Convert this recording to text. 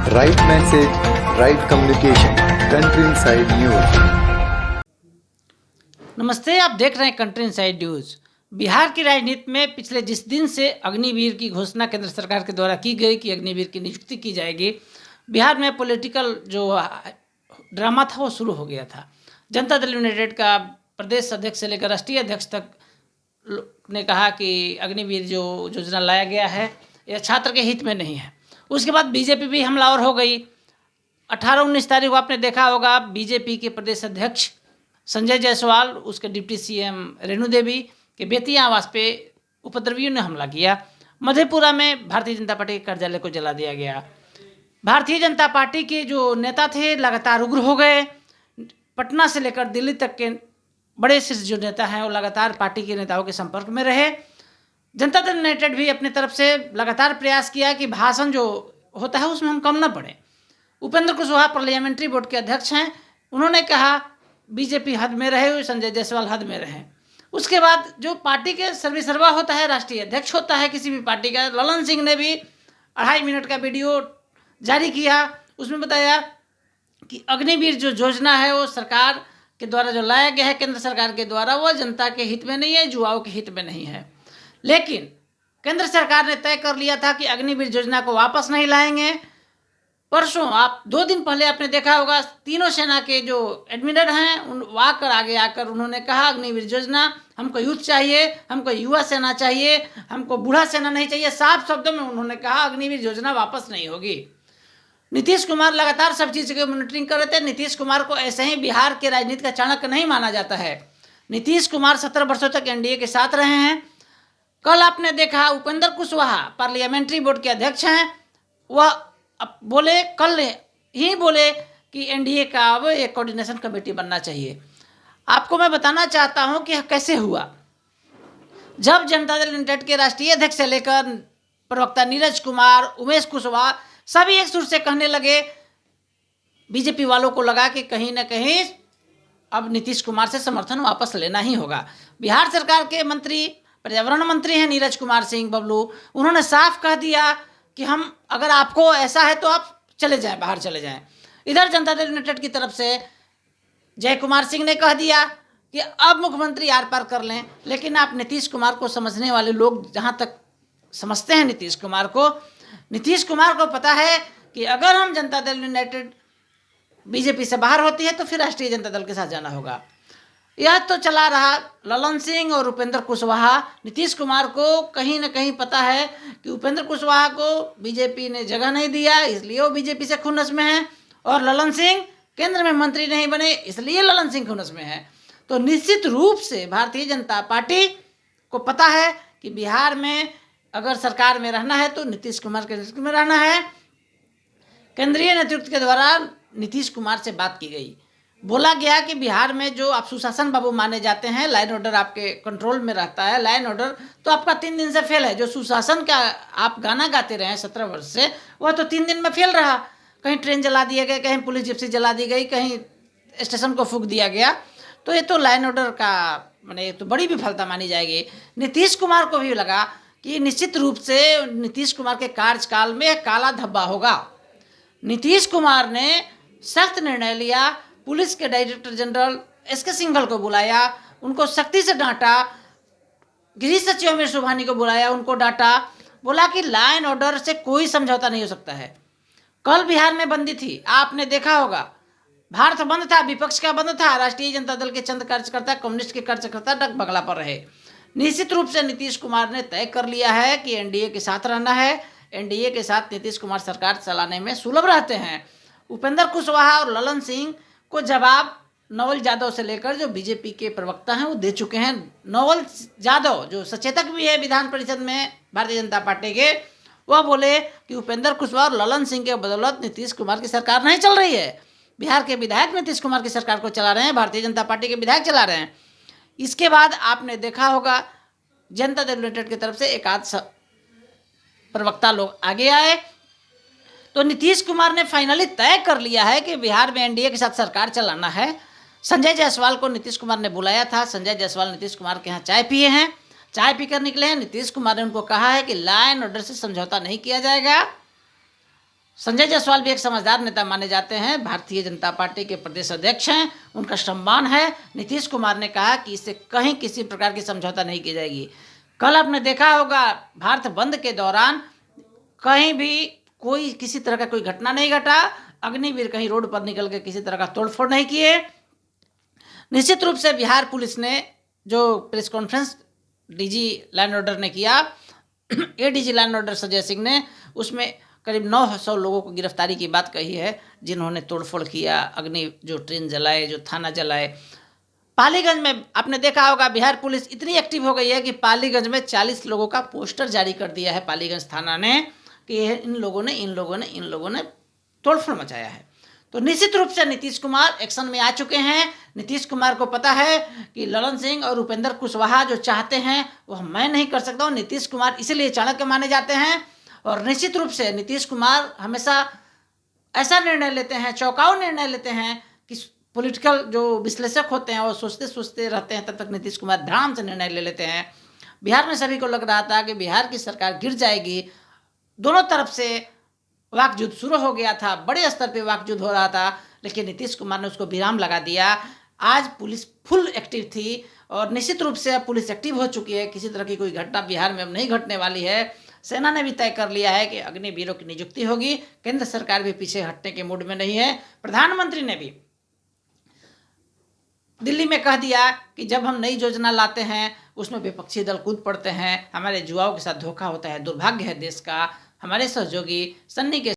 Right message, right communication, country inside news. नमस्ते, आप देख रहे हैं कंट्री इनसाइड न्यूज। बिहार की राजनीति में पिछले जिस दिन से अग्निवीर की घोषणा केंद्र सरकार के द्वारा की गई कि अग्निवीर की नियुक्ति की जाएगी, बिहार में पॉलिटिकल जो ड्रामा था वो शुरू हो गया था। जनता दल यूनाइटेड का प्रदेश अध्यक्ष से लेकर राष्ट्रीय अध्यक्ष तक ने कहा कि अग्निवीर जो योजना लाया गया है यह छात्र के हित में नहीं है। उसके बाद बीजेपी भी हमलावर हो गई। 18-19 तारीख को आपने देखा होगा, बीजेपी के प्रदेश अध्यक्ष संजय जायसवाल, उसके डिप्टी सीएम रेणु देवी के बेतिया आवास पे उपद्रवियों ने हमला किया। मधेपुरा में भारतीय जनता पार्टी के कार्यालय को जला दिया गया। भारतीय जनता पार्टी के जो नेता थे लगातार उग्र हो गए। पटना से लेकर दिल्ली तक के बड़े शीर्ष जो नेता हैं वो लगातार पार्टी के नेताओं के संपर्क में रहे। जनता दल यूनाइटेड भी अपनी तरफ से लगातार प्रयास किया कि भाषण जो होता है उसमें हम कम न पड़े। उपेंद्र कुशवाहा पार्लियामेंट्री बोर्ड के अध्यक्ष हैं, उन्होंने कहा बीजेपी हद में रहे, संजय जायसवाल हद में रहे। उसके बाद जो पार्टी के सर्वेसर्वा होता है, राष्ट्रीय अध्यक्ष होता है किसी भी पार्टी का, ललन सिंह ने भी 2.5 मिनट का वीडियो जारी किया। उसमें बताया कि अग्निवीर जो योजना है वो सरकार के द्वारा जो लाया गया है, केंद्र सरकार के द्वारा, वो जनता के हित में नहीं है, युवाओं के हित में नहीं है। लेकिन केंद्र सरकार ने तय कर लिया था कि अग्निवीर योजना को वापस नहीं लाएंगे। परसों आप 2 दिन पहले आपने देखा होगा, तीनों सेना के जो एडमिरल हैं उन आगे आकर उन्होंने कहा अग्निवीर योजना हमको यूथ चाहिए, हमको युवा सेना चाहिए, हमको बूढ़ा सेना नहीं चाहिए। साफ शब्दों में उन्होंने कहा अग्निवीर योजना वापस नहीं होगी। नीतीश कुमार लगातार सब चीज़ की मॉनिटरिंग कर रहे थे। नीतीश कुमार को ऐसे ही बिहार के राजनीति का चाणक्य नहीं माना जाता है। नीतीश कुमार 17 वर्षों तक एनडीए के साथ रहे हैं। कल आपने देखा उपेंद्र कुशवाहा पार्लियामेंट्री बोर्ड के अध्यक्ष हैं, वह अब बोले, कल ही बोले कि एनडीए का अब एक कोऑर्डिनेशन कमेटी बनना चाहिए। आपको मैं बताना चाहता हूं कि कैसे हुआ। जब जनता दल यूनाइटेड के राष्ट्रीय अध्यक्ष से लेकर प्रवक्ता नीरज कुमार, उमेश कुशवाहा सभी एक सुर से कहने लगे, बीजेपी वालों को लगा कि कहीं ना कहीं अब नीतीश कुमार से समर्थन वापस लेना ही होगा। बिहार सरकार के मंत्री, पर्यावरण मंत्री हैं नीरज कुमार सिंह बबलू, उन्होंने साफ कह दिया कि हम, अगर आपको ऐसा है तो आप चले जाएं, बाहर चले जाएं। इधर जनता दल यूनाइटेड की तरफ से जय कुमार सिंह ने कह दिया कि अब मुख्यमंत्री आर पार कर लें। लेकिन आप नीतीश कुमार को समझने वाले लोग जहां तक समझते हैं नीतीश कुमार को पता है कि अगर हम जनता दल यूनाइटेड बीजेपी से बाहर होती है तो फिर राष्ट्रीय जनता दल के साथ जाना होगा। यह तो चला रहा। ललन सिंह और उपेंद्र कुशवाहा, नीतीश कुमार को कहीं ना कहीं पता है कि उपेंद्र कुशवाहा को बीजेपी ने जगह नहीं दिया, इसलिए वो बीजेपी से खुन्नस में है, और ललन सिंह केंद्र में मंत्री नहीं बने, इसलिए ललन सिंह खुन्नस में है। तो निश्चित रूप से भारतीय जनता पार्टी को पता है कि बिहार में अगर सरकार में रहना है तो नीतीश कुमार के नेतृत्व में रहना है। केंद्रीय नेतृत्व के द्वारा नीतीश कुमार से बात की गई, बोला गया कि बिहार में जो आप सुशासन बाबू माने जाते हैं, लाइन ऑर्डर आपके कंट्रोल में रहता है, लाइन ऑर्डर तो आपका 3 दिन से फेल है। जो सुशासन का आप गाना गाते रहे हैं 17 वर्ष से, वह तो 3 दिन में फेल रहा। कहीं ट्रेन जला दिए गए, कहीं पुलिस जिप्सी जला दी गई, कहीं स्टेशन को फूंक दिया गया। तो ये तो लाइन ऑर्डर का मैंने तो बड़ी विफलता मानी जाएगी। नीतीश कुमार को भी लगा कि निश्चित रूप से नीतीश कुमार के कार्यकाल में काला धब्बा होगा। नीतीश कुमार ने सख्त निर्णय लिया, पुलिस के डायरेक्टर जनरल एसके सिंघल को बुलाया, उनको सख्ती से डांटा, गृह सचिव अमीर सुबहानी को बुलाया, उनको डांटा, बोला कि लाइन ऑर्डर से कोई समझौता नहीं हो सकता है। कल बिहार में बंदी थी, आपने देखा होगा, भारत बंद था, विपक्ष का बंद था, राष्ट्रीय जनता दल के चंद कार्यकर्ता, कम्युनिस्ट के कार्यकर्ता डगबगला पर रहे। निश्चित रूप से नीतीश कुमार ने तय कर लिया है कि एनडीए के साथ रहना है। एनडीए के साथ नीतीश कुमार सरकार चलाने में सुलभ रहते हैं। उपेंद्र कुशवाहा और ललन सिंह को जवाब नवल यादव से लेकर जो बीजेपी के प्रवक्ता हैं वो दे चुके हैं। नवल यादव जो सचेतक भी है विधान परिषद में भारतीय जनता पार्टी के, वह बोले कि उपेंद्र कुशवाहा और ललन सिंह के बदौलत नीतीश कुमार की सरकार नहीं चल रही है। बिहार के विधायक नीतीश कुमार की सरकार को चला रहे हैं, भारतीय जनता पार्टी के विधायक चला रहे हैं। इसके बाद आपने देखा होगा जनता दल यूनाइटेड की तरफ से एक आध प्रवक्ता लोग आगे आए, तो नीतीश कुमार ने फाइनली तय कर लिया है कि बिहार में एनडीए के साथ सरकार चलाना है। संजय जायसवाल को नीतीश कुमार ने बुलाया था। संजय जायसवाल नीतीश कुमार के यहाँ चाय पिए हैं, चाय पीकर निकले हैं। नीतीश कुमार ने उनको कहा है कि लाइन ऑर्डर से समझौता नहीं किया जाएगा। संजय जायसवाल भी एक समझदार नेता माने जाते हैं, भारतीय जनता पार्टी के प्रदेश अध्यक्ष हैं, उनका सम्मान है। नीतीश कुमार ने कहा कि इससे कहीं किसी प्रकार की समझौता नहीं की जाएगी। कल आपने देखा होगा भारत बंद के दौरान कहीं भी कोई किसी तरह का कोई घटना नहीं घटा, अग्निवीर कहीं रोड पर निकल के किसी तरह का तोड़फोड़ नहीं किए। निश्चित रूप से बिहार पुलिस ने जो press conference DG land order ने किया, ADG land order Sanjay Singh ने, उसमें करीब 900 लोगों को गिरफ्तारी की बात कही है, जिन्होंने तोड़फोड़ किया, अग्नि जो ट्रेन जलाए, जो थाना जलाए। पालीगंज में आपने देखा होगा बिहार पुलिस इतनी एक्टिव हो गई है कि पालीगंज में 40 लोगों का पोस्टर जारी कर दिया है पालीगंज थाना ने कि इन लोगों ने तोड़फोड़ मचाया है। तो निश्चित रूप से नीतीश कुमार एक्शन में आ चुके हैं। नीतीश कुमार को पता है कि ललन सिंह और उपेंद्र कुशवाहा जो चाहते हैं वह मैं नहीं कर सकता हूँ। नीतीश कुमार इसीलिए चाणक्य माने जाते हैं और निश्चित रूप से नीतीश कुमार हमेशा ऐसा निर्णय लेते हैं, चौंकाऊ निर्णय लेते हैं कि पॉलिटिकल जो विश्लेषक होते हैं वो सोचते सोचते रहते हैं, तब तक नीतीश कुमार धड़ाम से निर्णय ले लेते हैं। बिहार में सभी को लग रहा था कि बिहार की सरकार गिर जाएगी, दोनों तरफ से वाकयुद्ध शुरू हो गया था, बड़े स्तर पे वाकयुद्ध हो रहा था, लेकिन नीतीश कुमार ने उसको विराम लगा दिया। आज पुलिस फुल एक्टिव थी और निश्चित रूप से अब पुलिस एक्टिव हो चुकी है, किसी तरह की कोई घटना बिहार में अब नहीं घटने वाली है। सेना ने भी तय कर लिया है कि अग्निवीरों की नियुक्ति होगी। केंद्र सरकार भी पीछे हटने के मूड में नहीं है। प्रधानमंत्री ने भी दिल्ली में कह दिया कि जब हम नई योजना लाते हैं उसमें विपक्षी दल कूद पड़ते हैं, हमारे युवाओं के साथ धोखा होता है, दुर्भाग्य है देश का। हमारे सहयोगी सन्नी के